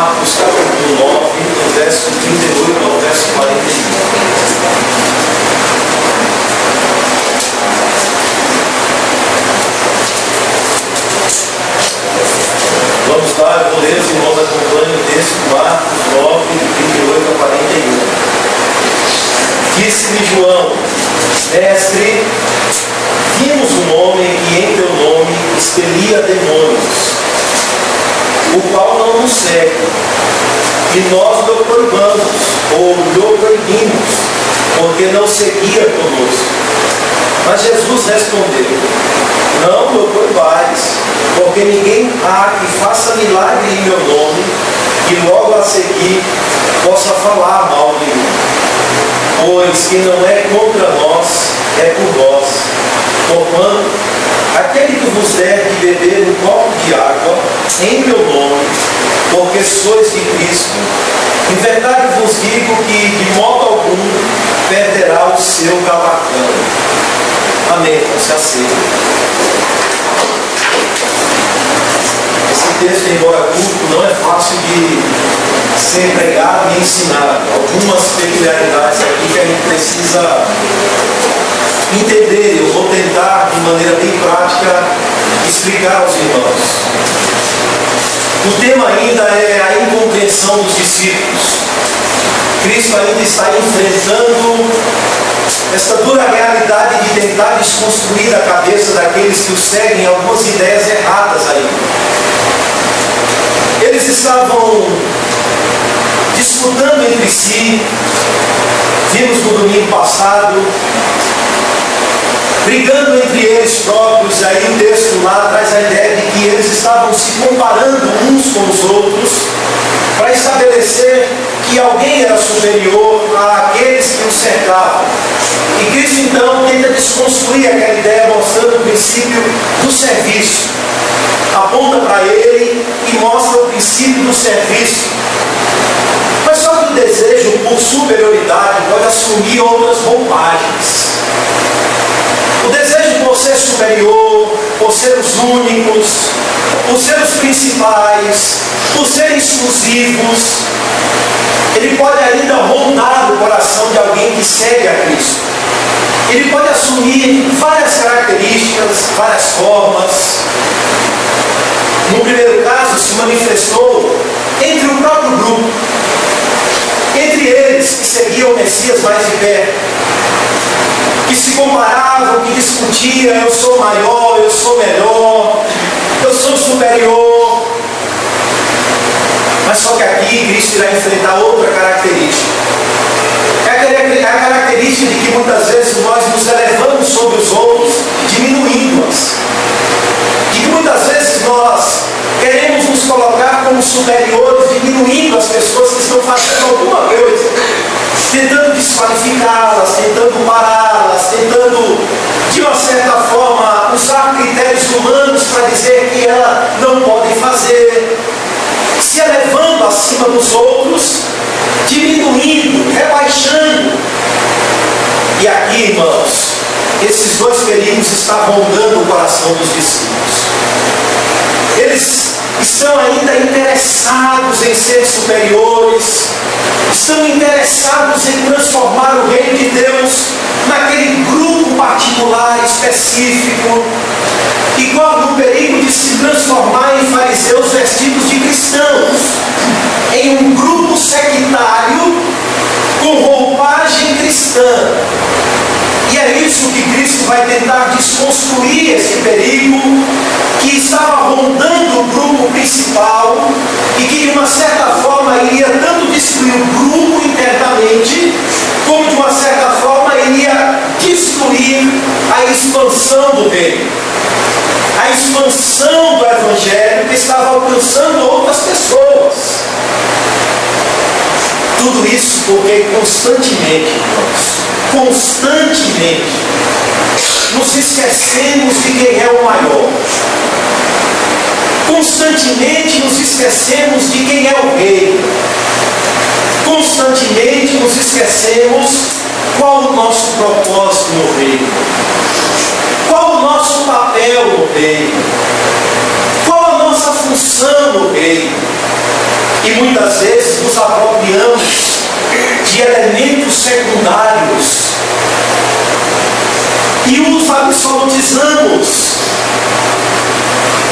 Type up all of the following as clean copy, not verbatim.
Marcos capítulo 9, do verso 38 ao verso 41. Vamos lá, eu vou ler, os irmãos acompanhem o texto, Marcos 9, 38 a 41. Disse-lhe João: Mestre, vimos um homem que em teu nome expelia demônios, o qual não nos segue, e nós lhe proibamos, ou lhe proibimos, porque não seguia conosco. Mas Jesus respondeu: Não lhe proibais, porque ninguém há que faça milagre em meu nome, e logo a seguir possa falar mal de mim. Pois que não é contra nós, é por vós. Porquanto aquele que vos der de beber um copo de água em meu nome, porque sois de Cristo, em verdade vos digo que de modo algum perderá o seu galardão. Amém. Então se aceita. Esse texto, embora curto, não é fácil de ser pregado e ensinado. Algumas peculiaridades aqui que a gente precisa entender. Eu vou tentar, de maneira bem prática, explicar aos irmãos. O tema ainda é a incompreensão dos discípulos. Cristo ainda está enfrentando essa dura realidade de tentar desconstruir a cabeça daqueles que o seguem algumas ideias erradas ainda. Eles estavam disputando entre si, vimos no domingo passado, brigando entre eles próprios. Aí o texto lá traz a ideia de que eles estavam se comparando uns com os outros para estabelecer que alguém era superior àqueles que o cercavam. E Cristo então tenta desconstruir aquela ideia, mostrando o princípio do serviço. Aponta para ele e mostra o princípio do serviço. Mas só que o desejo por superioridade pode assumir outras roupagens. O desejo por ser superior, por ser os únicos, por ser os principais, por ser exclusivos, ele pode ainda rondar o coração de alguém que segue a Cristo. Ele pode assumir várias características, várias formas. No primeiro caso, se manifestou entre o próprio grupo, entre eles que seguiam o Messias mais de perto, que se comparavam, que discutiam: eu sou maior, eu sou melhor, eu sou superior. Mas só que aqui Cristo irá enfrentar outra característica. É a característica de que muitas vezes nós nos elevamos sobre os outros, diminuindo-as. De que muitas vezes nós queremos nos colocar como superiores, diminuindo as pessoas que estão fazendo alguma coisa, tentando desqualificá-las, tentando pará-las, tentando, de uma certa forma, usar critérios humanos para dizer que elas não podem fazer, se elevando acima dos outros, diminuindo, rebaixando. E aqui, irmãos, esses dois perigos estão rondando o coração dos discípulos. Eles estão ainda interessados em ser superiores, estão interessados em transformar o reino de Deus naquele grupo particular, específico, e corre o perigo de se transformar em fariseus vestidos de cristãos, em um grupo sectário com roupagem cristã. E é isso que Cristo vai tentar desconstruir, esse perigo que estava rondando o grupo principal e que de uma certa forma iria tanto destruir o grupo internamente, como de uma certa forma iria destruir a expansão do reino, a expansão do Evangelho que estava alcançando outras pessoas. Tudo isso porque constantemente nos esquecemos de quem é o maior. Constantemente nos esquecemos de quem é o rei. Constantemente nos esquecemos qual o nosso propósito no reino. Qual o nosso papel no reino. Qual a nossa função no reino. E que muitas vezes nos apropriamos de elementos secundários e os absolutizamos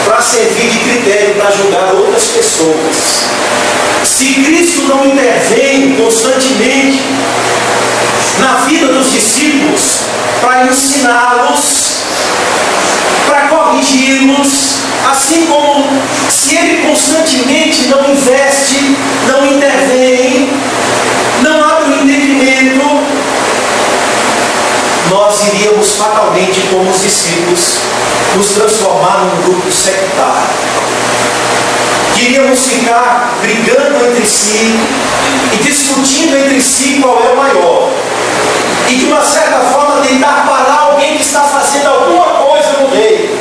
para servir de critério para julgar outras pessoas. Se Cristo não intervém constantemente na vida dos discípulos para ensiná-los, para corrigi-los, assim como se Ele constantemente não investe, não intervém, não abre o entendimento, nós iríamos fatalmente, como os discípulos, nos transformar num grupo sectário. Iríamos ficar brigando entre si e discutindo entre si qual é o maior. E de uma certa forma tentar parar alguém que está fazendo alguma coisa no reino.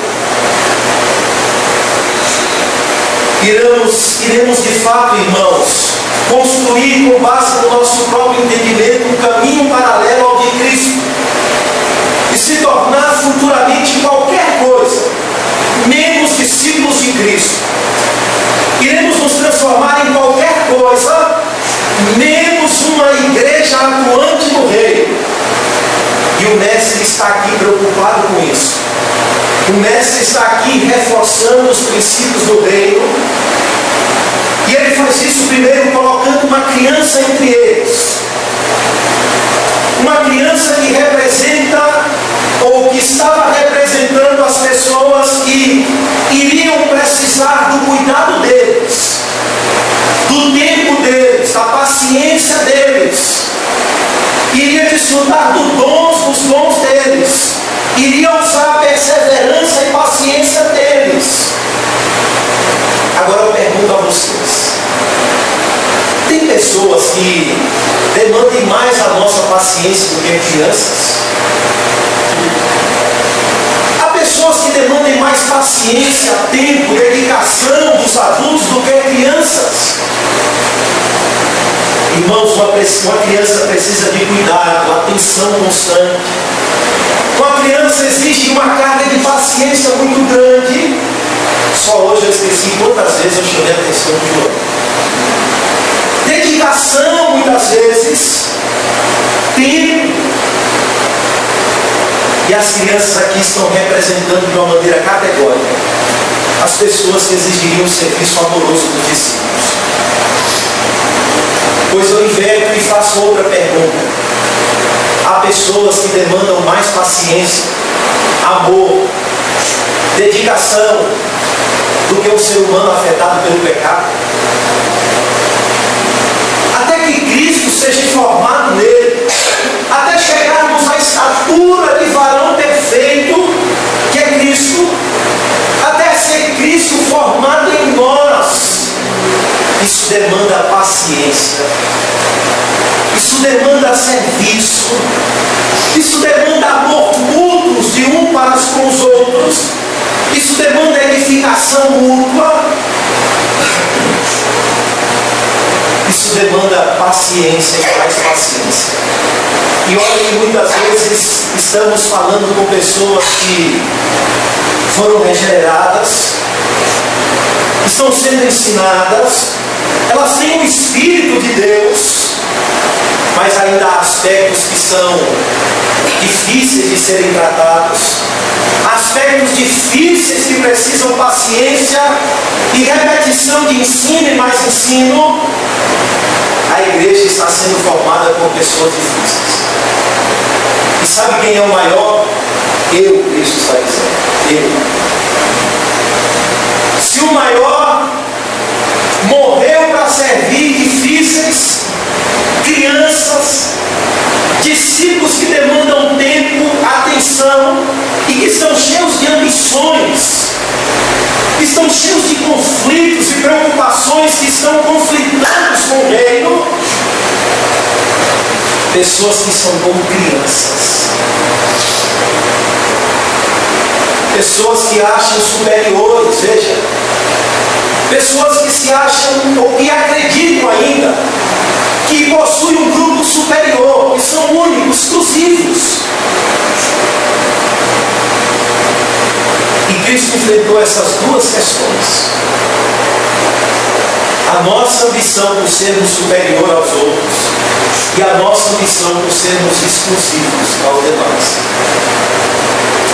Iremos de fato, irmãos, construir com base no nosso próprio entendimento um caminho paralelo ao de Cristo e se tornar futuramente qualquer coisa, menos discípulos de Cristo. Iremos nos transformar em qualquer coisa, menos uma igreja atuante no reino. E o mestre está aqui preocupado com isso. O mestre está aqui reforçando os princípios do reino. E ele faz isso primeiro colocando uma criança entre eles. Uma criança que representa, ou que estava representando as pessoas que iriam precisar do cuidado deles, do tempo deles, da paciência deles, iria desfrutar dos dons deles, iria usar a perseverança e paciência deles. Agora eu pergunto a vocês, tem pessoas que demandem mais a nossa paciência do que crianças? Há pessoas que demandem mais paciência, tempo, dedicação dos adultos do que crianças. Irmãos, uma criança precisa de cuidado, atenção constante. Uma criança exige uma carga de paciência muito grande. Só hoje eu esqueci quantas vezes eu chamei a atenção de outro. Dedicação, muitas vezes, tempo. E as crianças aqui estão representando de uma maneira categórica as pessoas que exigiriam o serviço amoroso dos discípulos. Pois eu inverto e faço outra pergunta. Há pessoas que demandam mais paciência, amor, dedicação do que o ser humano afetado pelo pecado? Até que Cristo seja formado nele, até chegarmos à estatura de varão perfeito, que é Cristo, até ser Cristo formado em nós. Isso demanda paciência, isso demanda serviço, isso demanda amor mútuos de um para com os outros, isso demanda edificação mútua, isso demanda paciência e mais paciência. E olha que muitas vezes estamos falando com pessoas que foram regeneradas, estão sendo ensinadas, elas têm o Espírito de Deus, mas ainda há aspectos que são difíceis de serem tratados, aspectos difíceis que precisam paciência e repetição de ensino e mais ensino. A igreja está sendo formada por pessoas difíceis. E sabe quem é o maior? Eu, Cristo está dizendo. Eu. Se o maior morreu para servir difíceis, crianças, discípulos que demandam tempo, atenção e que estão cheios de ambições, que estão cheios de conflitos e preocupações, que estão conflitando com o reino, pessoas que são como crianças, pessoas que acham superiores, veja, pessoas que se acham ou que acreditam ainda que possuem um grupo superior, que são únicos, exclusivos. E Cristo enfrentou essas duas questões. A nossa ambição por sermos superior aos outros e a nossa ambição por sermos exclusivos aos demais.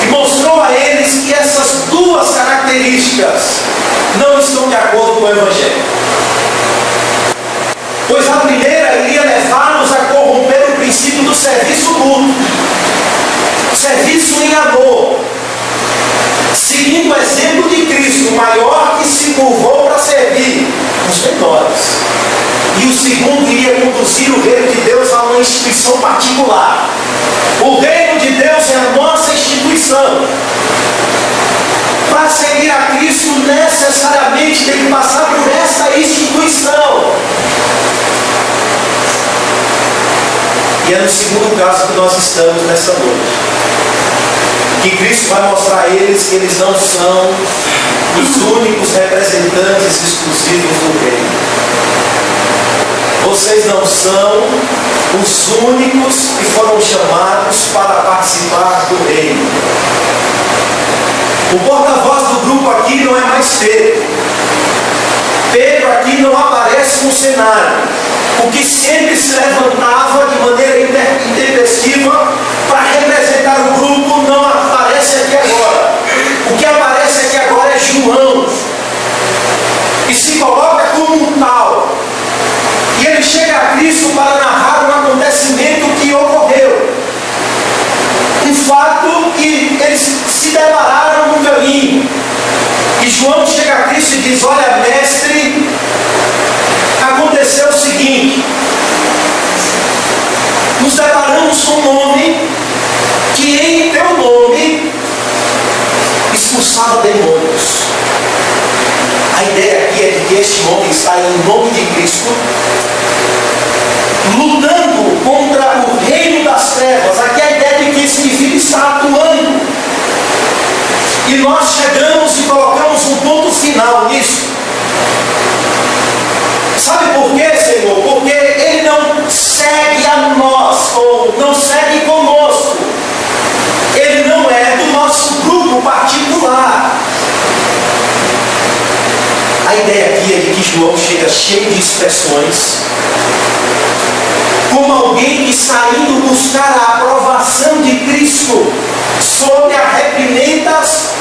E mostrou a eles que essas duas características não estão de acordo com o Evangelho. Pois a primeira iria levar-nos a corromper o princípio do serviço mútuo, serviço em amor, seguindo o exemplo de Cristo, o maior que se curvou para servir os menores. E o segundo iria conduzir o reino de Deus a uma instituição particular. O reino de Deus é a nossa instituição. Para seguir a Cristo, necessariamente tem que passar por essa instituição. E é no segundo caso que nós estamos nessa noite. Que Cristo vai mostrar a eles que eles não são os únicos representantes exclusivos do reino. Vocês não são os únicos que foram chamados para participar do reino. O porta-voz do grupo aqui não é mais Pedro. Pedro aqui não aparece no cenário. O que sempre se levantava de maneira intempestiva para representar o grupo não aparece aqui agora. O que aparece aqui agora é João. E se coloca como um tal. E ele chega a Cristo para narrar um acontecimento que ocorreu. Um fato que eles se depararam no caminho. E João chega a Cristo e diz: olha, mestre, aconteceu o seguinte. Nos deparamos com um homem que em teu nome expulsava demônios. A ideia aqui é de que este homem está em nome de Cristo, lutando contra o reino das trevas. Aqui a ideia de que esse indivíduo está atuando. E nós chegamos e colocamos um ponto final nisso. Sabe por quê, Senhor? Porque Ele não segue a nós, ou não segue conosco. Ele não é do nosso grupo particular. A ideia aqui é de que João chega cheio de expressões, como alguém que está indo buscar a aprovação de Cristo sobre as reprimendas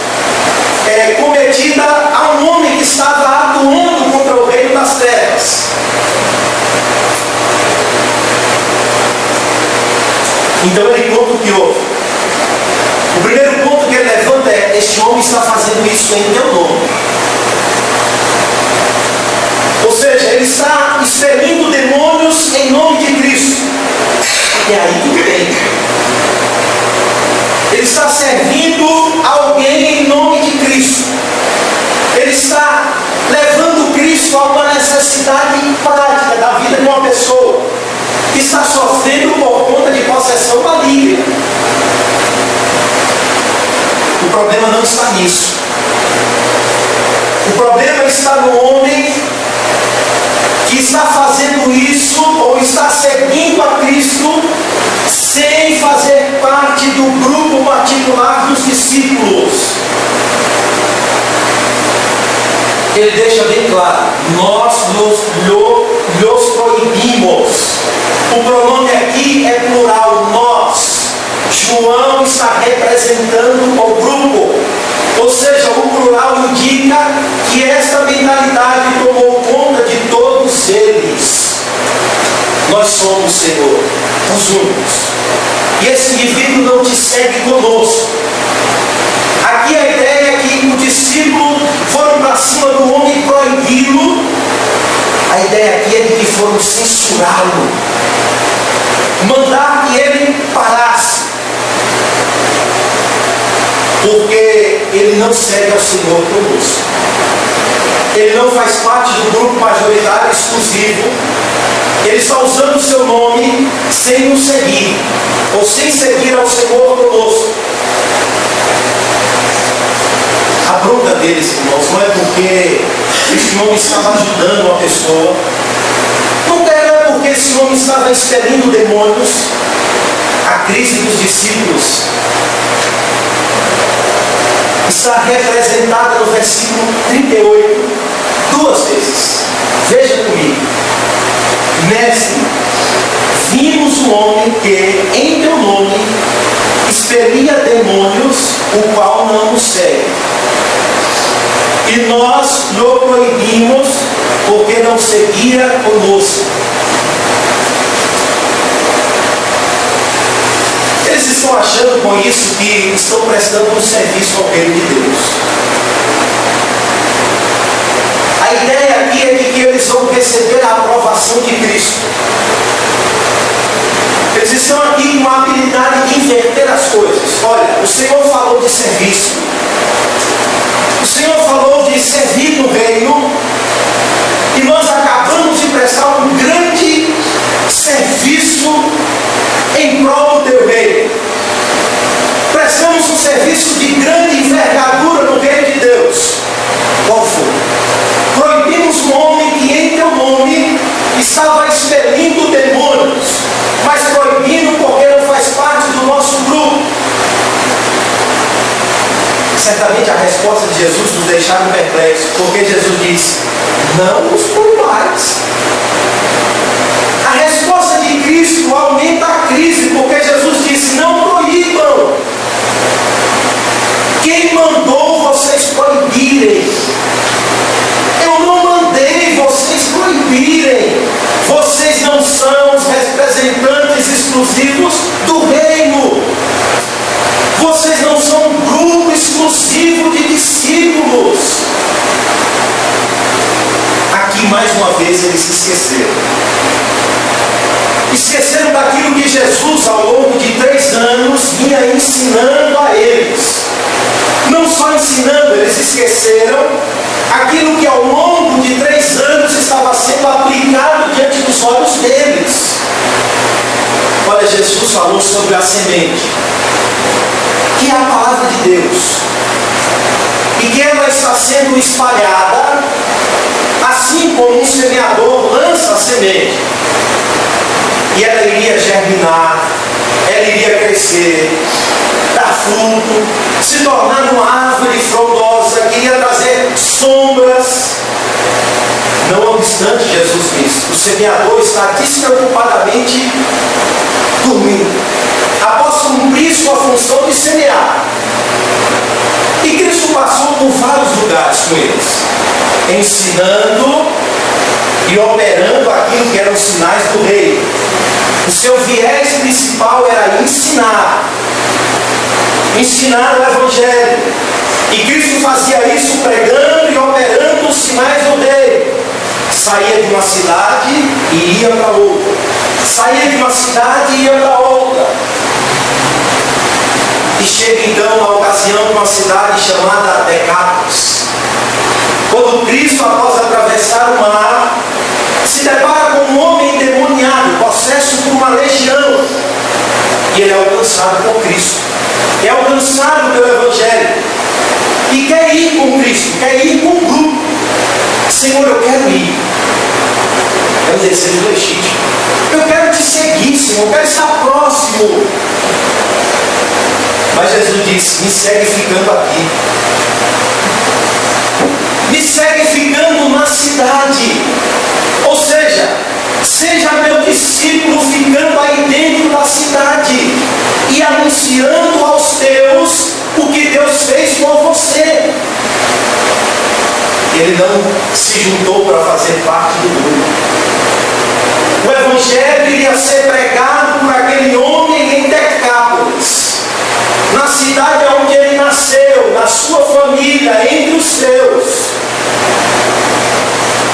cometida a um homem que estava atuando contra o reino das trevas. Então ele conta o que houve. O primeiro ponto que ele levanta é: este homem está fazendo isso em teu nome. Ou seja, ele está expelindo demônios em nome de Cristo. E aí tudo bem. Ele está servindo alguém em nome de Cristo. Ele está levando Cristo a uma necessidade prática da vida de uma pessoa que está sofrendo por conta de possessão maligna. O problema não está nisso. O problema está no homem que está fazendo isso ou está seguindo a Cristo sem fazer parte do grupo particular dos discípulos. Ele deixa bem claro: nós lhes proibimos. O pronome aqui é plural, nós. João está representando o grupo. Ou seja, o plural indica que esta mentalidade tomou conta de todos eles. Nós somos, Senhor, os únicos. E esse indivíduo não te segue conosco. Aqui a ideia é que o discípulo foram para cima do homem e proibi-lo. A ideia aqui é de que foram censurá-lo, mandar que ele parasse, porque ele não segue ao Senhor conosco. Ele não faz parte do grupo majoritário exclusivo. Ele está usando o seu nome sem nos seguir, ou sem seguir ao Senhor conosco. A bronca deles, irmãos, não é porque esse homem estava ajudando uma pessoa, não era porque esse homem estava expelindo demônios. A crise dos discípulos está representada no versículo 38 duas vezes. Veja Mestre, vimos um homem que, em teu nome, expelia demônios, o qual não nos segue. E nós lhe proibimos, porque não seguia conosco. Eles estão achando com isso que estão prestando um serviço ao reino de Deus. A ideia aqui é de que eles vão receber a aprovação de Cristo. Eles estão aqui com a habilidade de inverter as coisas. Olha, o Senhor falou de serviço. O Senhor falou de servir no reino. E nós acabamos de prestar um grande serviço em prol do teu reino. Prestamos um serviço de grande envergadura no reino de Deus. Qual foi? Proibimos um homem que em teu nome estava expelindo demônios, mas proibindo porque não faz parte do nosso grupo. Certamente a resposta de Jesus nos deixaram perplexos, porque Jesus disse: não os proibais. A resposta de Cristo aumenta a crise, porque Jesus disse: não proíbam. Quem mandou vocês proibirem? Eu não mandei vocês proibirem. Vocês não são os representantes exclusivos do reino. Vocês não são um grupo exclusivo de discípulos. Aqui mais uma vez eles se esqueceram. Esqueceram daquilo que Jesus ao longo de 3 anos vinha ensinando a eles. Não só ensinando, eles esqueceram aquilo que ao longo de 3 anos estava sendo aplicado diante dos olhos deles. Olha, Jesus falou sobre a semente, que é a palavra de Deus, e que ela está sendo espalhada, assim como um semeador lança a semente, e ela iria germinar, ela iria crescer, dar fruto, se tornar uma árvore frondosa, que iria trazer sombras. Não obstante, Jesus disse, o semeador está despreocupadamente dormindo, após cumprir sua função de semear. E Cristo passou por vários lugares com eles, ensinando e operando aquilo que eram os sinais do rei. O seu viés principal era ensinar o Evangelho. E Cristo fazia isso pregando e operando os sinais do rei. Saía de uma cidade e ia para outra. Saía de uma cidade e ia para outra. E chega então a ocasião de uma cidade chamada Decápolis. Quando Cristo, após atravessar o mar, se depara com um homem endemoniado, possesso por uma legião. E ele é alcançado por Cristo. É alcançado pelo Evangelho. E quer ir com Cristo, quer ir com o grupo. Senhor, eu quero ir. É um desejo legítimo. Eu quero te seguir, Senhor. Eu quero estar próximo. Mas Jesus disse: me segue ficando aqui. Me segue ficando na cidade. Ou seja, seja meu discípulo ficando aí dentro da cidade e anunciando aos teus o que Deus fez por você. Ele não se juntou para fazer parte do grupo. O Evangelho iria ser pregado por aquele homem em Decápolis, na cidade onde ele nasceu, na sua família, entre os seus.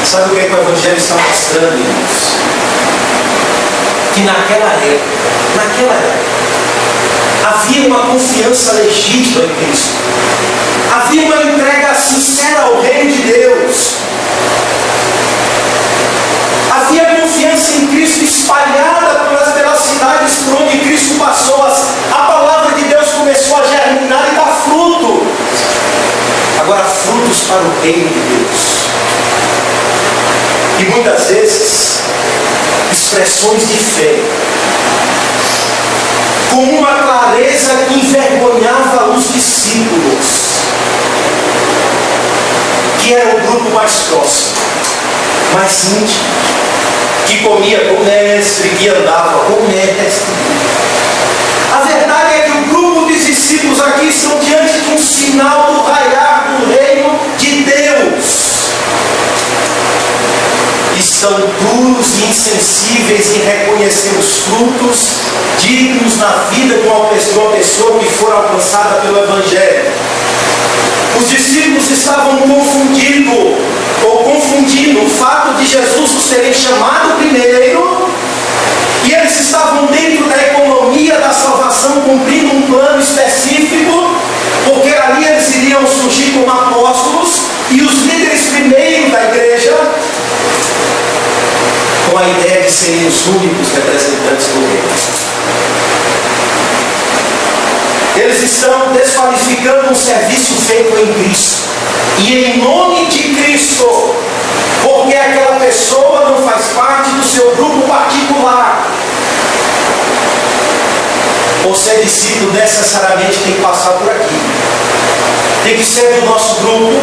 Sabe o que o Evangelho está mostrando, irmãos? Que naquela época, havia uma confiança legítima em Cristo. Havia uma entrega sincera ao reino de Deus. Havia confiança em Cristo espalhada pelas cidades por onde Cristo passou. A palavra de Deus começou a germinar e dar fruto. Agora, frutos para o reino de Deus. E muitas vezes, expressões de fé, com uma clareza que envergonhava os discípulos, que era o grupo mais próximo, mais íntimo, que comia com o mestre, que andava com o mestre. A verdade é que o grupo dos discípulos aqui estão diante de um sinal do raiar do reino de Deus. Estão duros e insensíveis em reconhecer os frutos dignos na vida de uma pessoa que for alcançada pelo Evangelho. Os discípulos estavam confundindo o fato de Jesus os terem chamado primeiro, e eles estavam dentro da economia da salvação, cumprindo um plano específico, porque ali eles iriam surgir como apóstolos e os líderes primeiro da igreja, com a ideia de serem os únicos representantes do reino. Eles estão desqualificando um serviço feito em Cristo e em nome de Cristo, porque aquela pessoa não faz parte do seu grupo particular. Por ser discípulo, necessariamente tem que passar por aqui, tem que ser do nosso grupo.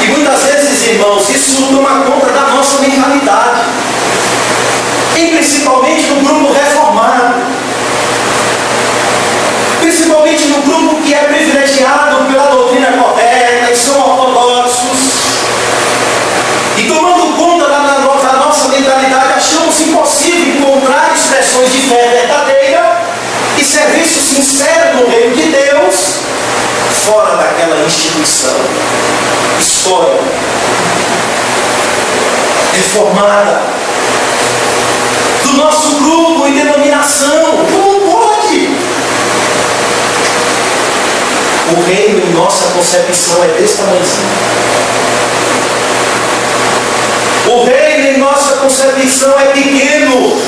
E muitas vezes, irmãos, isso toma conta da nossa mentalidade, e principalmente no grupo reformado, principalmente no grupo que é privilegiado pela doutrina correta e são ortodoxos. E tomando conta da nossa mentalidade, achamos impossível encontrar expressões de fé verdadeira e serviço sincero no reino de Deus fora daquela instituição histórica, reformada, do nosso grupo e denominação. Como pode? O reino em nossa concepção é desse tamanhozinho. O reino em nossa concepção é pequeno.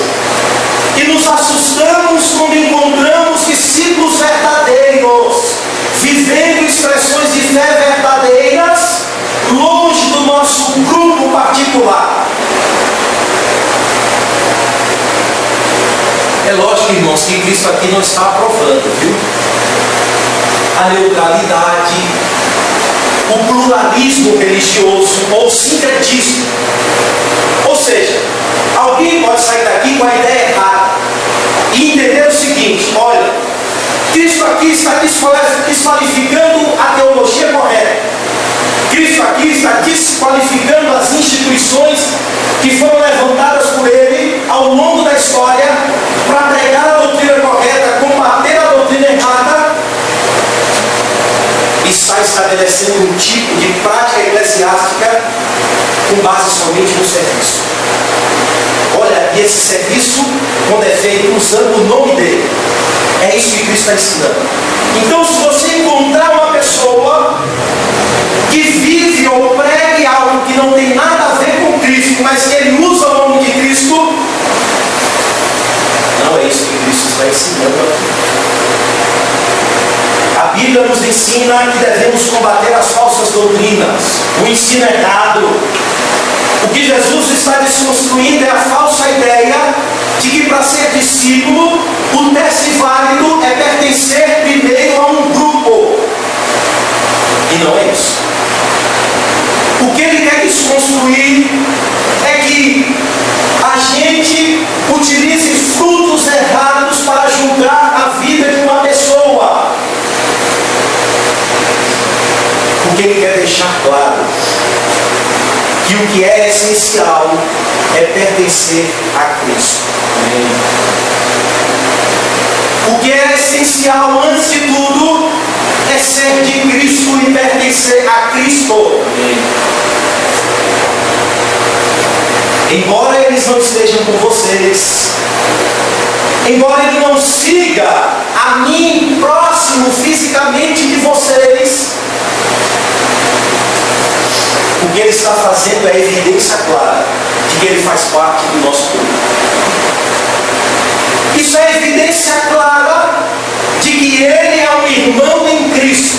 E nos assustamos quando encontramos discípulos verdadeiros, vivendo expressões de fé verdadeiras, longe do nosso grupo particular. É lógico, irmãos, que Cristo aqui não está aprovando, viu? A neutralidade, o pluralismo religioso ou sincretismo. Ou seja, alguém pode sair daqui com a ideia errada e entender o seguinte: olha, Cristo aqui está desqualificando a teologia correta. Cristo aqui está desqualificando as instituições que foram levantadas por Ele ao longo da história para pregar a doutrina correta, combater a doutrina errada. Está estabelecendo um tipo de prática eclesiástica com base somente no serviço. Olha, e esse serviço, quando é feito usando o nome dele, é isso que Cristo está ensinando. Então, se você encontrar uma pessoa que vive ou pregue algo que não tem nada a ver com Cristo, mas que ele usa o nome de Cristo, não é isso que Cristo está ensinando aqui. A Bíblia nos ensina que devemos combater as falsas doutrinas, o ensino errado. O que Jesus está desconstruindo é a falsa ideia de que para ser discípulo, o teste válido é pertencer primeiro a um grupo. E não é isso. O que ele quer desconstruir é que a gente utilize frutos errados para julgar a vida de uma pessoa. Porque ele quer deixar claro que o que é essencial é pertencer a Cristo. Amém. O que é essencial, antes de tudo, é ser de Cristo e pertencer a Cristo. Amém. Embora eles não estejam com vocês, embora ele não siga a mim próximo fisicamente de vocês, o que ele está fazendo é evidência clara de que ele faz parte do nosso grupo. Isso é evidência clara de que ele é um irmão em Cristo,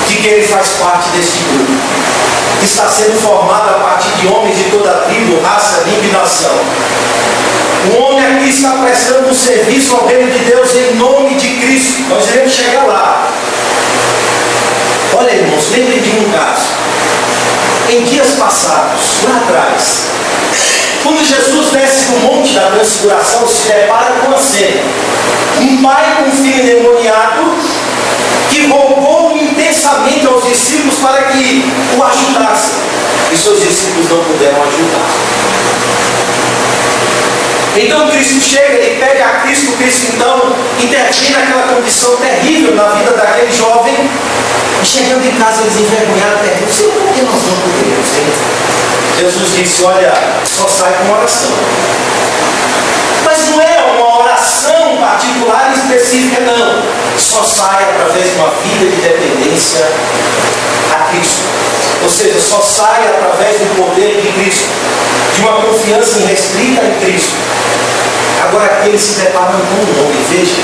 de que ele faz parte deste grupo, que está sendo formado a partir de homens de toda a tribo, raça, língua e nação. O homem aqui está prestando um serviço ao reino de Deus em nome de Cristo. Nós iremos chegar lá. Olha, irmãos, lembrem de um caso. em dias passados, lá atrás, quando Jesus desce no monte da transfiguração, se depara com a cena. Um pai com um filho endemoniado que rogou intensamente aos discípulos para que o ajudassem. E seus discípulos não puderam ajudar. Então Cristo chega, ele pede a Cristo então intervém naquela condição terrível na vida daquele jovem. E chegando em casa, eles envergonhados, perguntam: Senhor, por que nós não podemos, hein? Jesus disse: olha, só sai com oração. Mas não é uma oração particular e específica, não. Só sai através de uma vida de dependência a Cristo. Ou seja, só sai através do poder de Cristo, de uma confiança irrestrita em Cristo. Agora aqui eles se deparam com um homem, veja,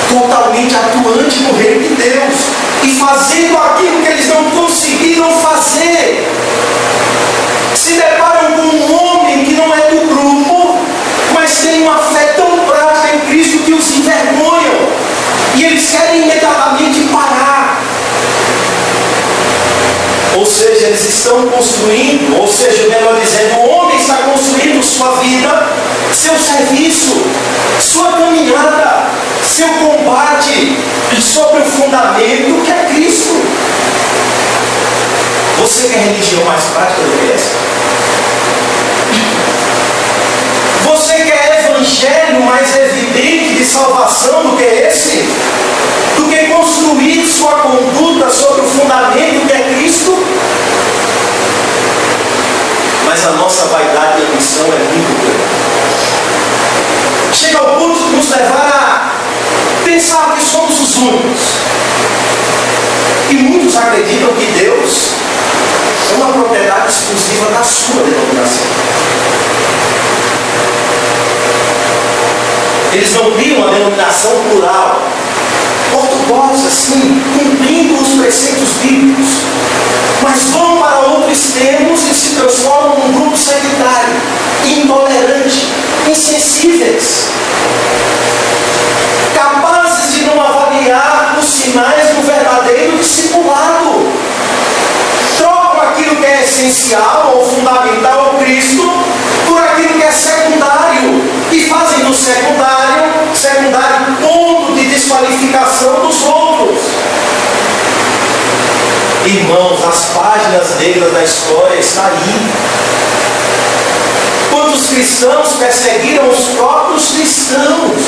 totalmente atuante no reino de Deus e fazendo aquilo que eles não conseguiram fazer. Se deparam com um homem que não é do grupo, mas tem uma fé tão prática em Cristo que os envergonham e eles querem imediatamente parar. Ou seja, eles estão construindo, ou seja, melhor dizendo, o homem está construindo sua vida, seu serviço, sua caminhada, seu combate sobre o fundamento que é Cristo. Você quer religião mais prática do que essa? Você quer evangelho mais evidente de salvação do que esse? Do que construir sua conduta sobre o fundamento que é Cristo? Mas a nossa vaidade e ambição é muito grande. Chega ao ponto de nos levar a pensar que somos os únicos. E muitos acreditam que Deus é uma propriedade exclusiva da sua denominação. Eles não criam uma denominação plural, ortodoxa, sim, cumprindo os preceitos bíblicos, mas vão para outros extremos e se transformam num grupo sectário, intolerante, insensíveis, capazes de não avaliar os sinais do verdadeiro discipulado. Trocam aquilo que é essencial ou fundamental ao Cristo por aquilo que é secundário e fazem do secundário ponto de desqualificação dos outros. Irmãos, as páginas negras da história estão aí. Quantos cristãos perseguiram os próprios cristãos?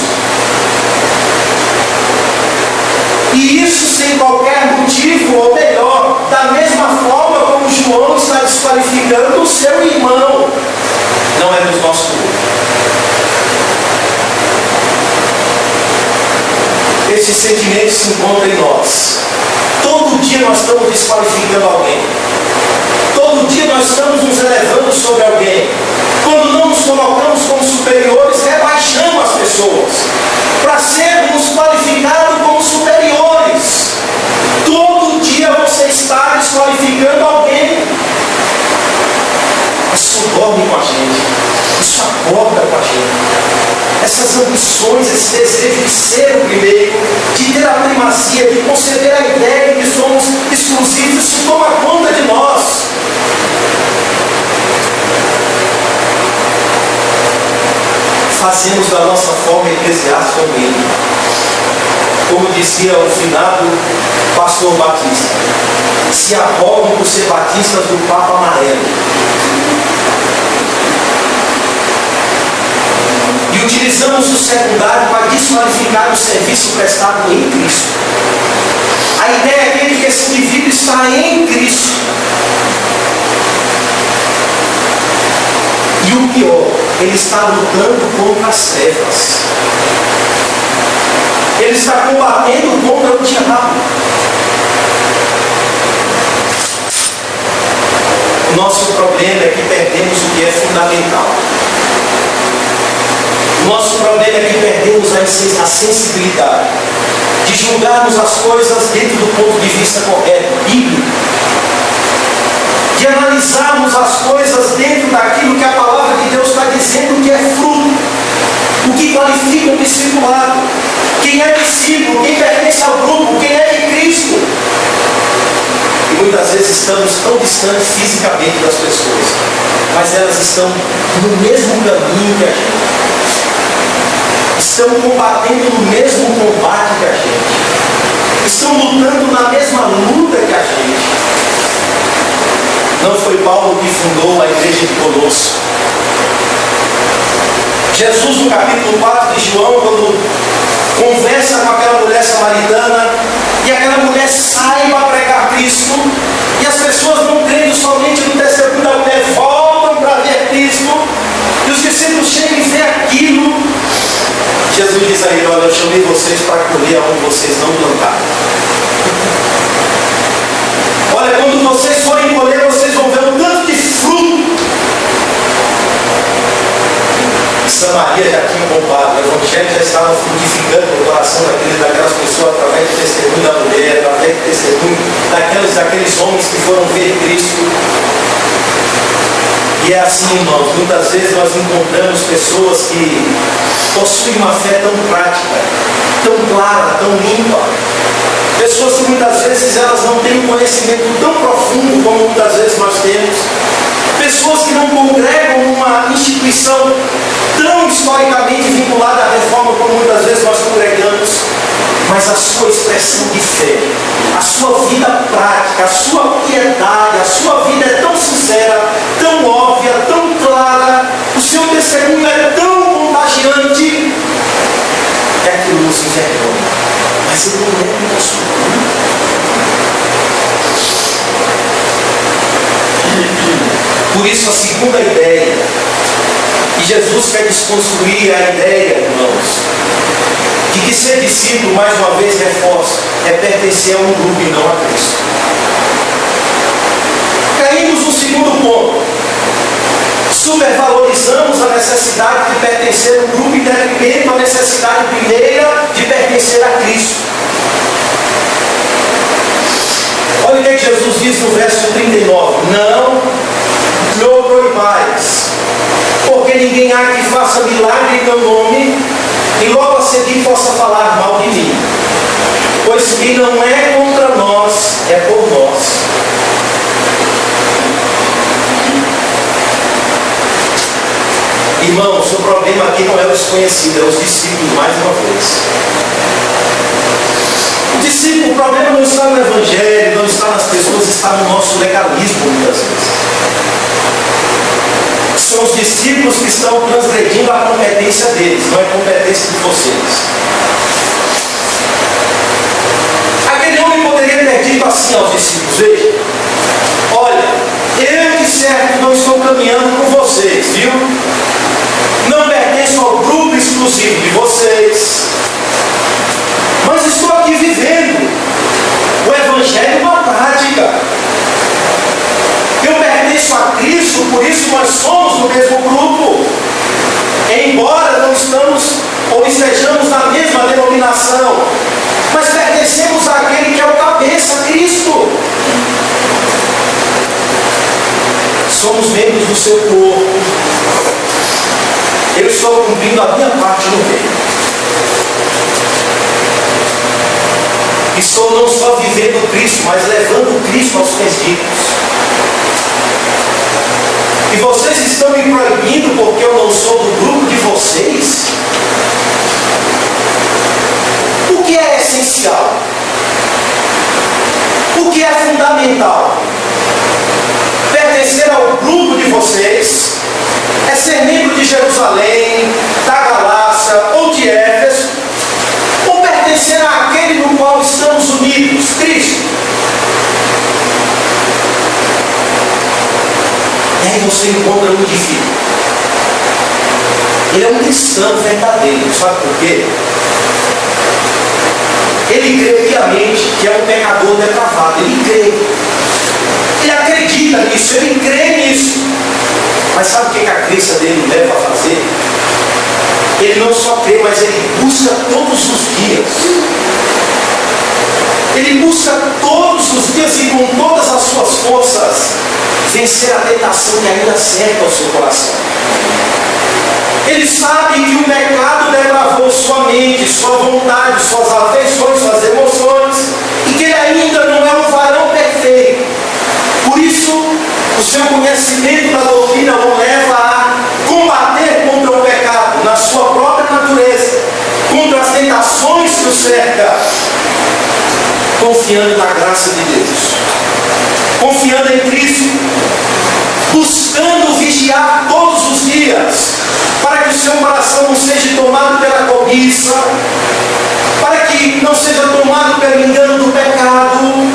E isso sem qualquer motivo, ou melhor, da mesma forma como João está desqualificando o seu irmão. Não é dos nossos grupos. Esse sentimento se encontra em nós. Todo dia nós estamos desqualificando alguém. Todo dia nós estamos nos elevando sobre alguém. Quando não nos colocamos como superiores, rebaixamos as pessoas para sermos qualificados como superiores. Todo dia você está desqualificando alguém. Isso dorme com a gente. Isso acorda com a gente. Essas ambições, esse desejo de ser o primeiro, de ter a primazia, de conceber a ideia de que somos exclusivos, isso toma conta de nós. Fazemos da nossa forma eclesiástica um medo. Como dizia o finado pastor Batista, se arrogam por ser batistas do Papa Amarelo. E utilizamos o secundário para desqualificar o serviço prestado em Cristo. A ideia é de que esse indivíduo está em Cristo. E o pior, ele está lutando contra as trevas. Ele está combatendo contra o diabo. O nosso problema é que perdemos o que é fundamental. O nosso problema é que perdemos a sensibilidade de julgarmos as coisas dentro do ponto de vista correto, bíblico. De analisarmos as coisas dentro daquilo que a palavra de Deus está dizendo que é fruto, o que qualifica o discipulado, quem é discípulo, quem pertence ao grupo, quem é de Cristo. E muitas vezes estamos tão distantes fisicamente das pessoas, mas elas estão no mesmo caminho que a gente, estão combatendo no mesmo combate que a gente, estão lutando na mesma luta que a gente. Não foi Paulo que fundou a igreja de Colosso. Jesus, no capítulo 4 de João, quando conversa com aquela mulher samaritana, e aquela mulher sai para pregar Cristo, e as pessoas não crendo somente no testemunho da mulher, voltam para ver Cristo, e os discípulos chegam e veem aquilo. Jesus diz a ele: olha, eu chamei vocês para colher onde vocês não plantaram. Olha, quando vocês forem colher, vocês vão ver um tanto de fruto. Samaria já tinha bombado, o evangelho já estava frutificando no coração daquelas pessoas através do testemunho da mulher, através do testemunho daqueles homens que foram ver Cristo. E é assim, irmãos, muitas vezes nós encontramos pessoas que possuem uma fé tão prática, tão clara, tão limpa. Pessoas que muitas vezes elas não têm um conhecimento tão profundo como muitas vezes nós temos. Pessoas que não congregam numa instituição tão historicamente vinculada à reforma como muitas vezes nós congregamos, mas a sua expressão de fé, a sua vida prática, a sua piedade, a sua vida é tão sincera, tão óbvia, tão clara, o seu testemunho é tão contagiante, que aquilo nos envergonha. Mas eu não lembro da sua vida. Por isso a segunda ideia, e Jesus quer desconstruir a ideia, irmãos, de que ser discípulo, mais uma vez reforço, é pertencer a um grupo e não a Cristo. Caímos no segundo ponto. Supervalorizamos a necessidade de pertencer a um grupo em detrimento da necessidade primeira de pertencer a Cristo. Olha o que Jesus diz no verso 39. Não lhe proibais, porque ninguém há que faça milagre em meu nome e logo a seguir possa falar mal de mim. Pois que não é contra nós, é por nós. Irmãos, o problema aqui não é o desconhecido, é os discípulos, mais uma vez. O discípulo, o problema não está no evangelho, não está nas pessoas, está no nosso legalismo, muitas vezes. São os discípulos que estão transgredindo a competência deles, não é competência de vocês. Aquele homem poderia ter dito assim aos discípulos: veja, olha, eu de certo não estou caminhando com vocês, viu? Não pertenço ao grupo exclusivo de vocês, mas estou aqui vivendo o evangelho na prática. Eu pertenço a Cristo, por isso nós somos do mesmo grupo, embora não estamos ou estejamos na mesma denominação, mas pertencemos àquele que é o cabeça, Cristo. Somos membros do seu corpo. Eu estou cumprindo a minha parte no reino. Estou não só vivendo Cristo, mas levando Cristo aos perdidos. E vocês estão me proibindo porque eu não sou do grupo de vocês? O que é essencial? O que é fundamental? Pertencer ao grupo de vocês é ser membro de Jerusalém, da Galácia ou de Éfeso, ou pertencer àquele no qual estamos unidos, Cristo? E aí você encontra um indivíduo. Ele é um cristão verdadeiro, sabe por quê? Ele crê piamente que é um pecador depravado, ele crê. Ele acredita nisso, ele crê nisso. Mas sabe o que a crença dele leva a fazer? Ele não só crê, mas ele busca todos os dias. Ele busca todos os dias e com todas as suas forças vencer a tentação que ainda cerca o seu coração. Ele sabe que o pecado depravou sua mente, sua vontade, suas afeições, suas emoções, e que ele ainda não é um varão perfeito. O seu conhecimento da doutrina o leva a combater contra o pecado na sua própria natureza, contra as tentações que o cercam, confiando na graça de Deus, confiando em Cristo, buscando vigiar todos os dias, para que o seu coração não seja tomado pela cobiça, para que não seja tomado pelo engano do pecado,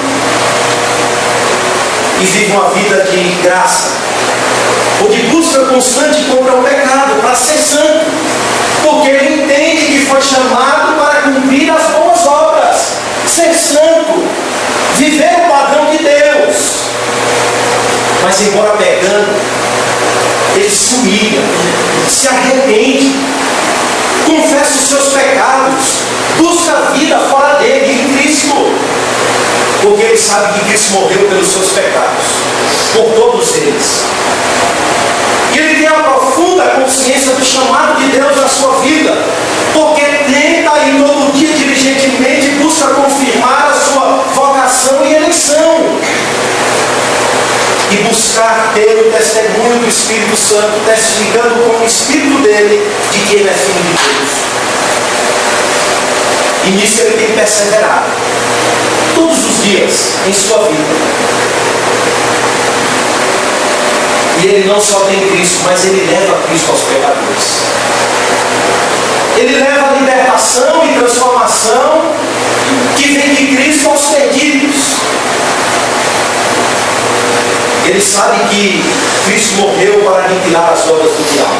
e viva uma vida de graça, ou de busca constante contra o pecado, para ser santo, porque ele entende que foi chamado para cumprir as boas obras, ser santo, viver o padrão de Deus. Mas embora pecando, ele se humilha, se arrepende, confessa os seus pecados, busca a vida fora dele, em Cristo, porque ele sabe que Cristo morreu pelos seus pecados, por todos eles. E ele tem a profunda consciência do chamado de Deus na sua vida, porque tenta e todo dia diligentemente busca confirmar a sua vocação e eleição, e buscar ter o testemunho do Espírito Santo, testificando com o Espírito dele de que ele é filho de Deus. E nisso ele tem perseverado todos os dias em sua vida. E ele não só tem Cristo, mas ele leva Cristo aos pecadores. Ele leva a libertação e transformação que vem de Cristo aos perdidos. Ele sabe que Cristo morreu para aniquilar as obras do diabo.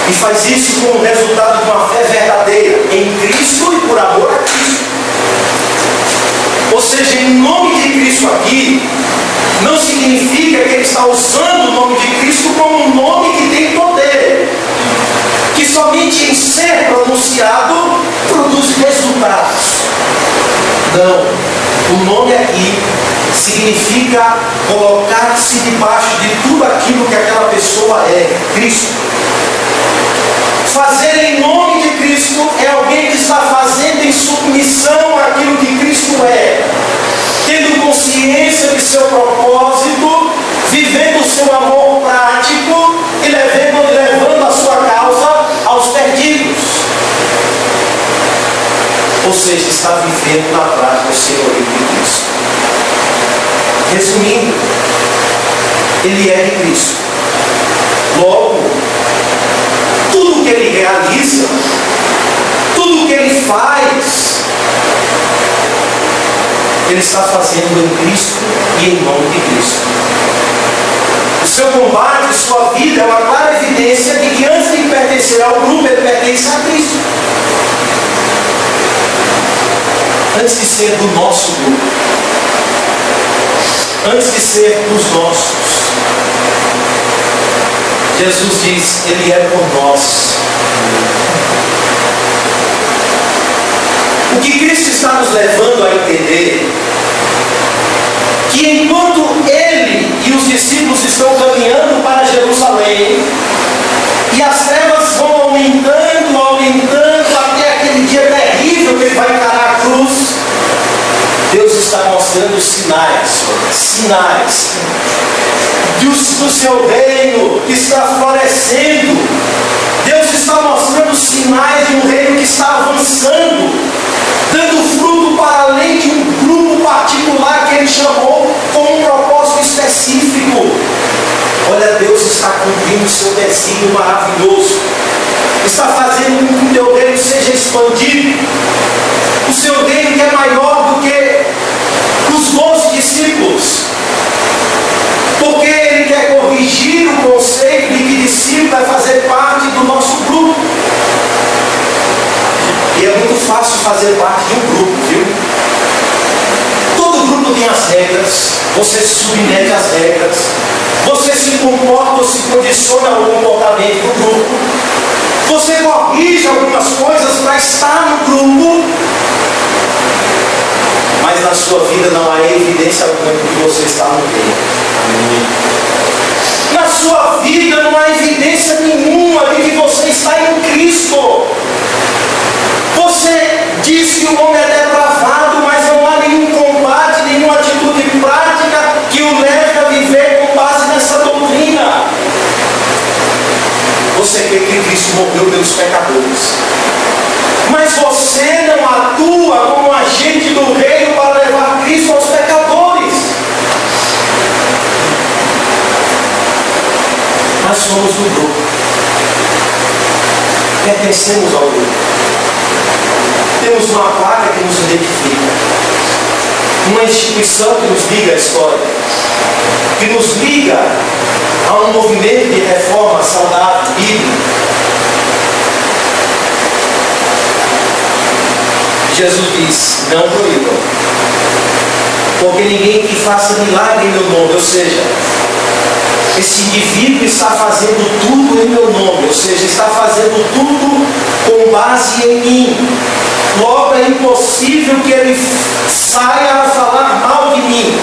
E faz isso como resultado de uma fé verdadeira em Cristo e por amor a Cristo. Ou seja, em nome de Cristo aqui, não significa que ele está usando o nome de Cristo como um nome que tem poder, que somente em ser pronunciado produz resultados. Não. O nome aqui significa colocar-se debaixo de tudo aquilo que aquela pessoa é, Cristo. Fazer em nome de Cristo é alguém que está fazendo em submissão àquilo que Cristo é, tendo consciência de seu propósito, vivendo o seu amor prático e levando a sua causa aos perdidos. Ou seja, está vivendo na prática o senhorio de Cristo. Resumindo, ele é de Cristo. Logo, tudo que ele realiza, tudo que ele faz, ele está fazendo em Cristo e em nome de Cristo. O seu combate, sua vida é uma clara evidência de que antes de pertencer ao grupo, ele pertence a Cristo. Antes de ser do nosso grupo, antes de ser dos nossos, Jesus diz, ele é por nós. O que Cristo está nos levando a entender, que enquanto ele e os discípulos estão caminhando para Jerusalém, e as trevas vão aumentando, até aquele dia terrível que ele vai encarar a cruz, Deus está mostrando sinais do seu reino que está florescendo. Deus está mostrando sinais de um reino que está avançando, dando fruto para além de um grupo particular que ele chamou com um propósito específico. Olha, Deus está cumprindo o seu desígnio maravilhoso, está fazendo com que o teu reino seja expandido, o seu reino que é maior do que os 12 discípulos, porque ele quer corrigir o conceito de que discípulo vai fazer parte do nosso grupo. E é muito fácil fazer parte de um grupo, viu? Todo grupo tem as regras, você se submete às regras, você se comporta ou se condiciona ao comportamento do grupo, você corrige algumas coisas para estar no grupo, mas na sua vida não há evidência alguma de que você está no meio. Na sua vida não há evidência nenhuma de que você está em Cristo. Você diz que o homem é depravado, mas não há nenhum combate, nenhuma atitude prática pertencemos ao grupo. Temos uma placa que nos identifica, uma instituição que nos liga à história, que nos liga a um movimento de reforma saudável, bíblica. Jesus diz: não proíbam, porque ninguém que faça milagre em meu nome, ou seja, esse indivíduo está fazendo tudo em meu nome, ou seja, está fazendo tudo com base em mim. Logo é impossível que ele saia a falar mal de mim.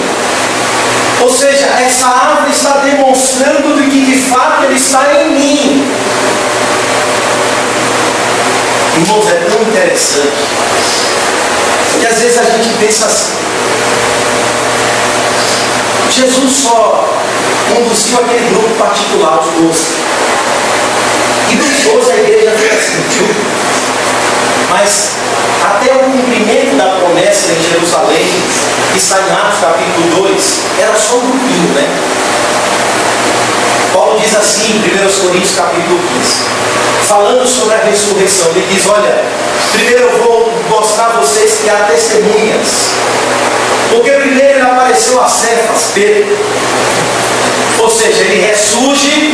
Ou seja, essa árvore está demonstrando de que de fato ele está em mim. Irmãos, é tão interessante que às vezes a gente pensa assim: Jesus só conduziu aquele grupo particular, os 12. E dos 12 a igreja foi assim, viu? Mas até o cumprimento da promessa em Jerusalém, que está em Atos capítulo 2, era só um grupinho, né? Paulo diz assim em 1 Coríntios capítulo 15, falando sobre a ressurreição, ele diz: olha, primeiro eu vou mostrar a vocês que há testemunhas. Porque primeiro ele apareceu a Cefas, Pedro. Ou seja, ele ressurge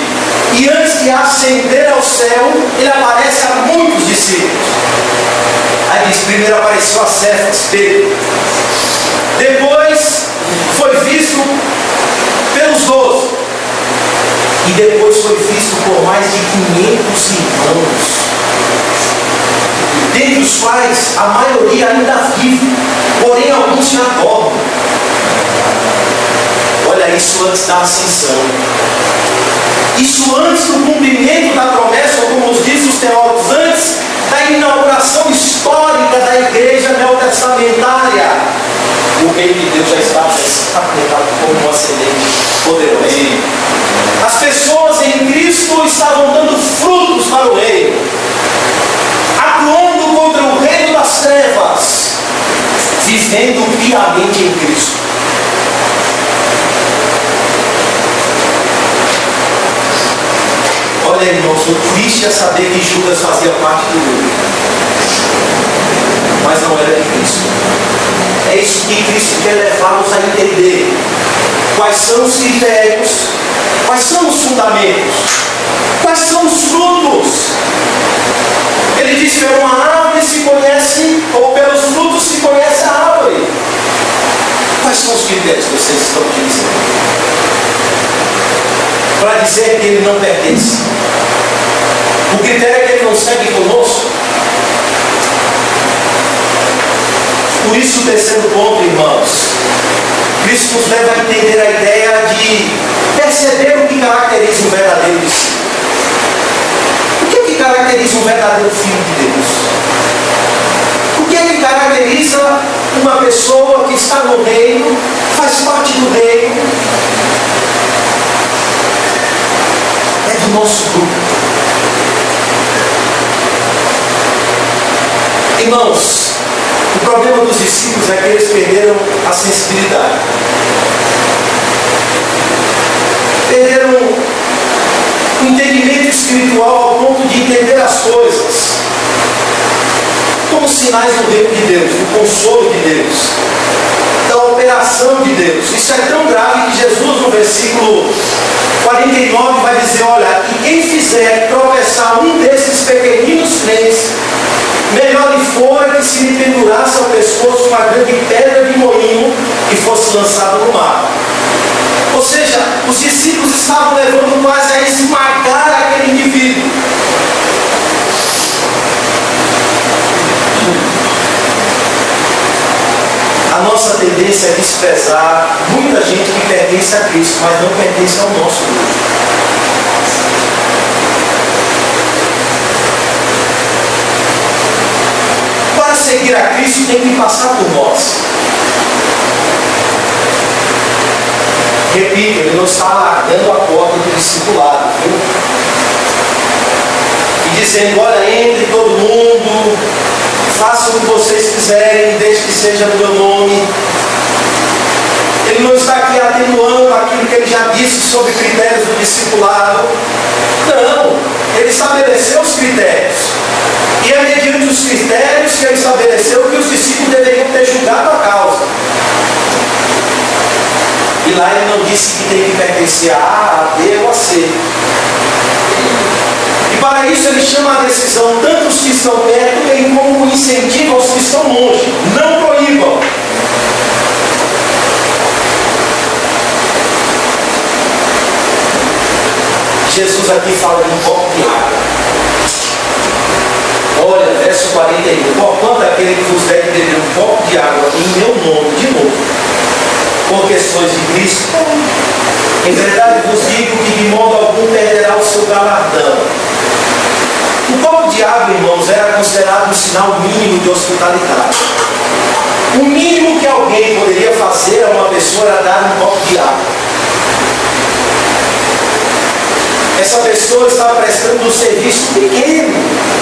e antes de ascender ao céu, ele aparece a muitos discípulos. Aí diz: primeiro apareceu a Cefas, Pedro. Depois foi visto pelos 12. E depois foi visto por mais de 500 irmãos, dentre os quais a maioria ainda vive, porém alguns já dormem. Olha, isso antes da ascensão. Isso antes do cumprimento da promessa, ou como nos dizem os teólogos, antes da inauguração histórica da igreja neotestamentária. O reino de Deus já estava apresentado como um ascendente poderoso. As pessoas em Cristo estavam dando frutos para o reino, atuando contra o reino das trevas, vivendo piamente em Cristo. Olha, irmãos, o triste é saber que Judas fazia parte do grupo, mas não era de Cristo. É isso que Cristo quer levá-los a entender. Quais são os critérios, quais são os fundamentos, quais são os frutos. Ele diz que uma árvore se conhece, ou pelos frutos se conhece a árvore. Quais são os critérios que vocês estão utilizando para dizer que ele não pertence? O critério é que ele não segue conosco. Por isso, o terceiro ponto, irmãos, Cristo nos leva a entender a ideia de perceber o que caracteriza um verdadeiro discípulo. O que caracteriza um verdadeiro filho de Deus? O que caracteriza uma pessoa que está no reino, faz parte do reino? É do nosso grupo. Irmãos, o problema dos discípulos é que eles perderam a sensibilidade. Perderam o entendimento espiritual ao ponto de entender as coisas como sinais do reino de Deus, do consolo de Deus, da operação de Deus. Isso é tão grave que Jesus, no versículo 49, vai dizer: olha, e quem fizer tropeçar um desses pequeninos crentes, melhor lhe fora que se lhe pendurasse ao pescoço uma grande pedra de moinho e fosse lançado no mar. Ou seja, os discípulos estavam levando quase a esmagar aquele indivíduo. A nossa tendência é desprezar muita gente que pertence a Cristo, mas não pertence ao nosso grupo. Para seguir a Cristo tem que passar por nós. Repito, ele não está largando a porta do discipulado, viu? E dizendo: olha, entre todo mundo, façam o que vocês quiserem, desde que seja no meu nome. Ele não está aqui atenuando aquilo que ele já disse sobre critérios do discipulado. Não. Ele estabeleceu os critérios. E é mediante os critérios que ele estabeleceu que os discípulos deveriam ter julgado a causa. E lá ele não disse que tem que pertencer a A, a B ou a C. E para isso ele chama a decisão tanto os que estão perto, bem como incentiva aos que estão longe. Não proíbam. Jesus aqui fala de um copo de água. Olha, verso 41. Porquanto aquele que vos der de beber um copo de água em meu nome, de novo, por questões de Cristo, em verdade vos digo que de modo algum perderá o seu galardão. O copo de água, irmãos, era considerado um sinal mínimo de hospitalidade. O mínimo que alguém poderia fazer a uma pessoa era dar um copo de água. Essa pessoa está prestando um serviço pequeno,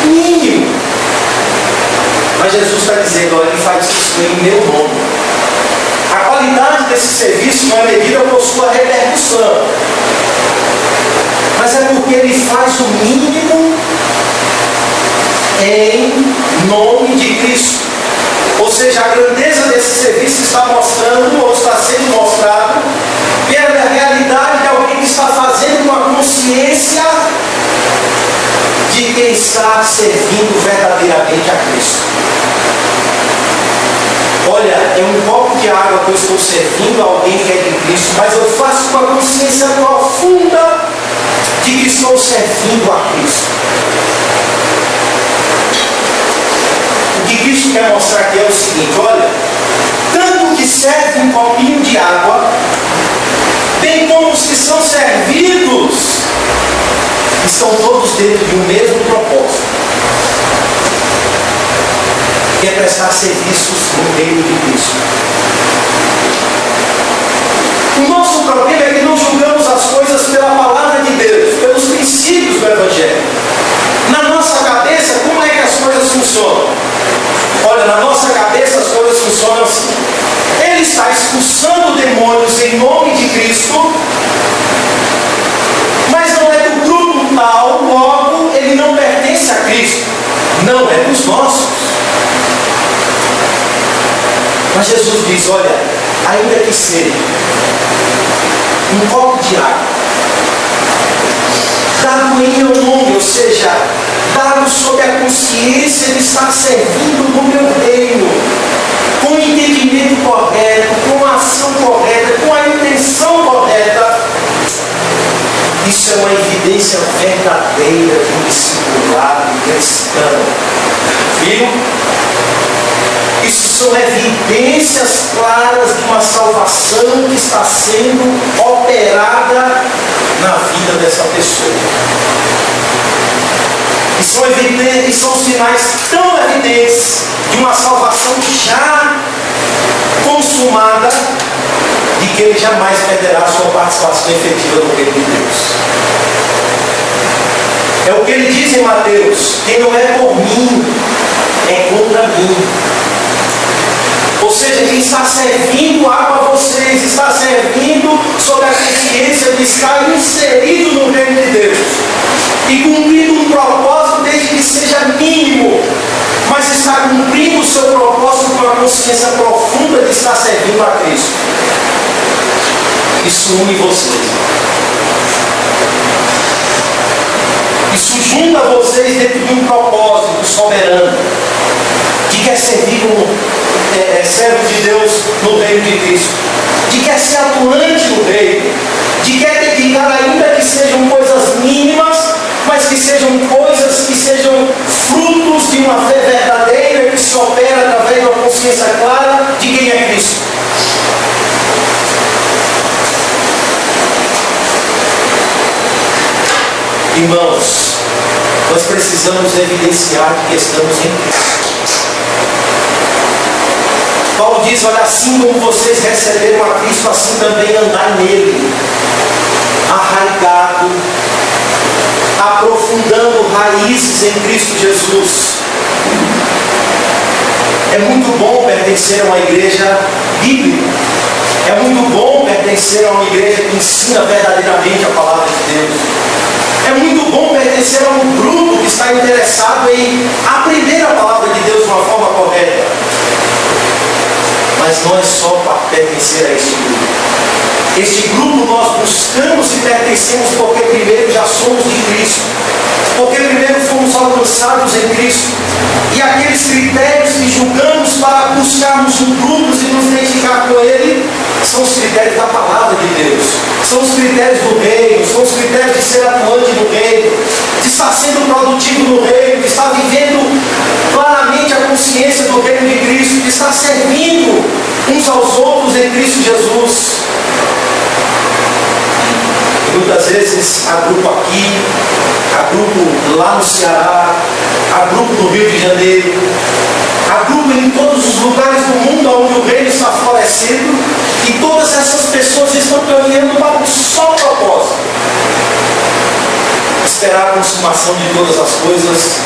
mínimo. Mas Jesus está dizendo, olha, ele faz isso em meu nome. A qualidade desse serviço não é medida por sua repercussão, mas é porque ele faz o mínimo em nome de Cristo. Ou seja, a grandeza desse serviço está mostrando, ou está sendo mostrado, pela realidade de alguém que está fazendo com a consciência de quem está servindo verdadeiramente a Cristo. Olha, é um copo de água que eu estou servindo a alguém que é de Cristo, mas eu faço com a consciência profunda de que estou servindo a Cristo. O que Cristo quer mostrar aqui é o seguinte, olha, tanto que serve um copinho de água, bem como os que são servidos, estão todos dentro de um mesmo propósito, que é prestar serviços no reino de Cristo. O nosso problema é que não julgamos as coisas pela palavra de Deus, pelos princípios do Evangelho. Na nossa cabeça, como é que as coisas funcionam? Olha, na nossa cabeça as coisas funcionam assim. Ele está expulsando demônios em nome de Cristo, mas não é do grupo tal, logo ele não pertence a Cristo. Não é dos nossos. Mas Jesus diz, olha, ainda que seja um copo de água, dado em meu nome, ou seja, dado sob a consciência de estar servindo no meu reino, com o entendimento correto, com a ação correta, com a intenção correta, isso é uma evidência verdadeira de um discipulado cristão. Viu? Isso são evidências claras de uma salvação que está sendo operada na vida dessa pessoa. E são sinais tão evidentes de uma salvação já consumada, de que ele jamais perderá sua participação efetiva no reino de Deus. É o que ele diz em Mateus: quem não é por mim, é contra mim. Ou seja, quem está servindo água a vocês, está servindo sob a consciência de estar inserido no reino de Deus e cumprindo um propósito, desde que seja mínimo, mas está cumprindo o seu propósito com a consciência profunda de estar servindo a Cristo. Isso une vocês. Isso junta vocês dentro de um propósito soberano, que quer servir como servo de Deus no reino de Cristo, que quer ser atuante no reino, que quer dedicar, ainda que sejam coisas mínimas, mas que sejam coisas que sejam frutos de uma fé verdadeira que se opera através de uma consciência clara de quem é Cristo. Irmãos, nós precisamos evidenciar que estamos em Cristo. Paulo diz, olha, assim como vocês receberam a Cristo, assim também andar nele, arraigado, aprofundando raízes em Cristo Jesus. É muito bom pertencer a uma igreja bíblica. É muito bom pertencer a uma igreja que ensina verdadeiramente a palavra de Deus. É muito bom pertencer a um grupo que está interessado em aprender a palavra de Deus de uma forma correta. Mas não é só para pertencer a este grupo. Este grupo nós buscamos e pertencemos porque primeiro já somos de Cristo. Porque primeiro fomos alcançados em Cristo. E aqueles critérios que julgamos para buscarmos um grupo e nos identificar com Ele são os critérios da palavra de Deus. São os critérios do reino, são os critérios de ser atuante no reino, de estar sendo produtivo no reino, de estar vivendo claramente a consciência do reino de Cristo, de estar servindo uns aos outros em Cristo Jesus. Muitas vezes há grupo aqui, há grupo lá no Ceará, há grupo no Rio de Janeiro, há grupo em todos os lugares do mundo onde o reino está florescendo, e todas essas pessoas estão caminhando para um só propósito: esperar a consumação de todas as coisas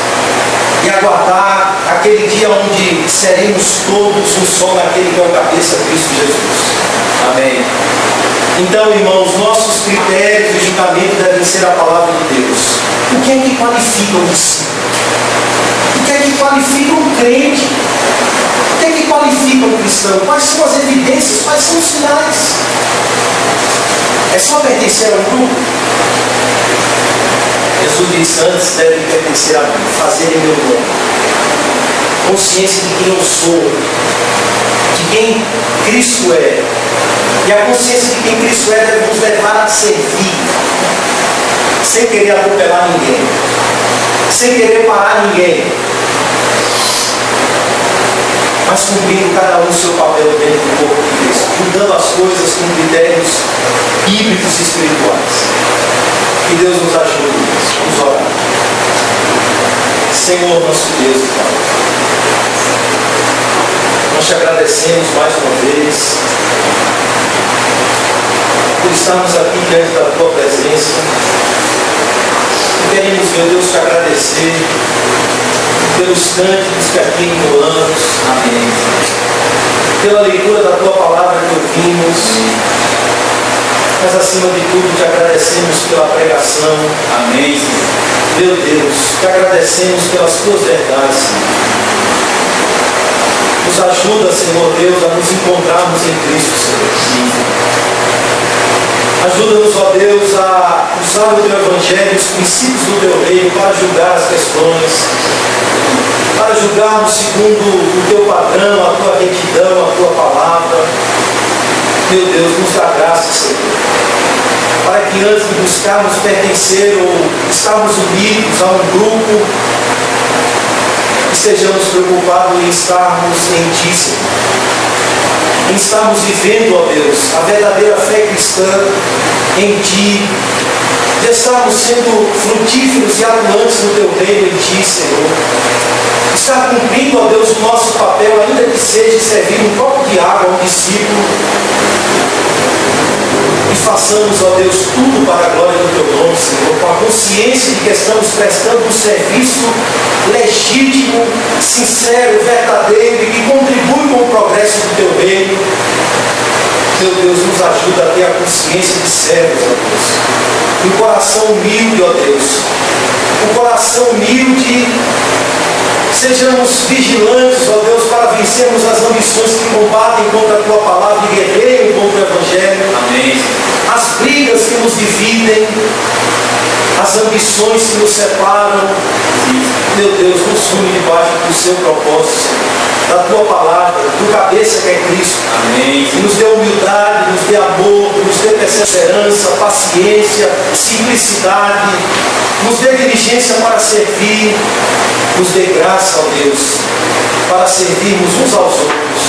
e aguardar aquele dia onde seremos todos um só naquele que é o cabeça, Cristo Jesus. Amém. Então, irmãos, nossos critérios de julgamento devem ser a palavra de Deus. O que é que qualifica um discípulo? O que é que qualifica um crente? O que é que qualifica um cristão? Quais são as evidências? Quais são os sinais? É só pertencer a um grupo? Jesus disse: antes devem pertencer a mim, fazer em meu nome. Consciência de quem eu sou, de quem Cristo é. E a consciência de quem Cristo é deve nos levar a servir, sem querer atropelar ninguém, sem querer parar ninguém, mas cumprindo cada um o seu papel dentro do corpo de Cristo, mudando as coisas com critérios bíblicos e espirituais. Que Deus nos ajude. Vamos orar. Senhor nosso Deus e Pai, nós te agradecemos mais uma vez por estarmos aqui diante da Tua presença. Queremos, meu Deus, te agradecer pelos cânticos que aqui entoamos. Amém. Pela leitura da Tua palavra que ouvimos. Mas acima de tudo te agradecemos pela pregação. Amém. Meu Deus, te agradecemos pelas Tuas verdades, Senhor. Nos ajuda, Senhor Deus, a nos encontrarmos em Cristo, Senhor. Ajuda-nos, ó Deus, a usar o Teu Evangelho, os princípios do Teu reino para julgar as questões, para julgarmos segundo o Teu padrão, a Tua retidão, a Tua palavra. Meu Deus, nos dá graça, Senhor, para que antes de buscarmos pertencer ou estarmos unidos a um grupo, estejamos preocupados em estarmos em Ti, Senhor. Em estarmos vivendo, ó Deus, a verdadeira fé cristã em Ti, de estarmos sendo frutíferos e atuantes no Teu reino em Ti, Senhor. Estar cumprindo, ó Deus, o nosso papel, ainda que seja servir um copo de água a um discípulo. E façamos, ó Deus, tudo para a glória do Teu nome, Senhor, com a consciência de que estamos prestando um serviço legítimo, sincero, verdadeiro e que contribui com o progresso do Teu reino. Meu Deus, nos ajuda a ter a consciência de servos, ó Deus. E um coração humilde, ó Deus. Um coração humilde. Sejamos vigilantes, ó Deus, para vencermos as ambições que combatem contra a Tua palavra e guerreiam contra o Evangelho. Amém. As brigas que nos dividem, as ambições que nos separam. Meu Deus, nos une debaixo do Seu propósito, da Tua palavra, do cabeça que é Cristo. Amém. E nos dê humildade, nos dê amor, nos dê perseverança, paciência, simplicidade, nos dê diligência para servir, nos dê graça, ó Deus, para servirmos uns aos outros,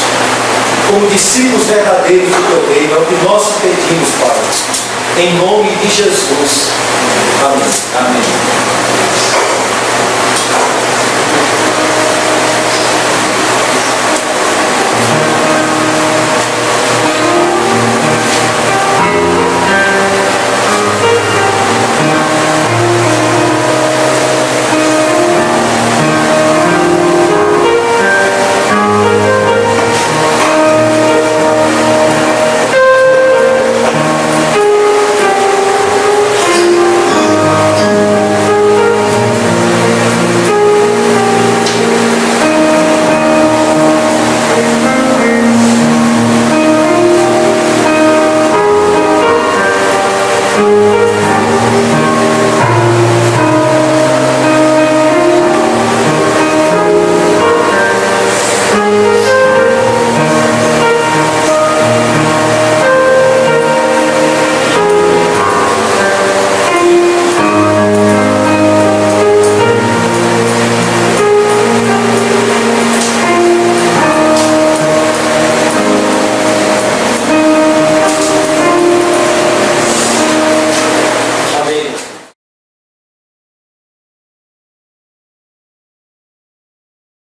como discípulos verdadeiros do Teu reino. É o que nós pedimos, Pai, em nome de Jesus. Amém. Amém.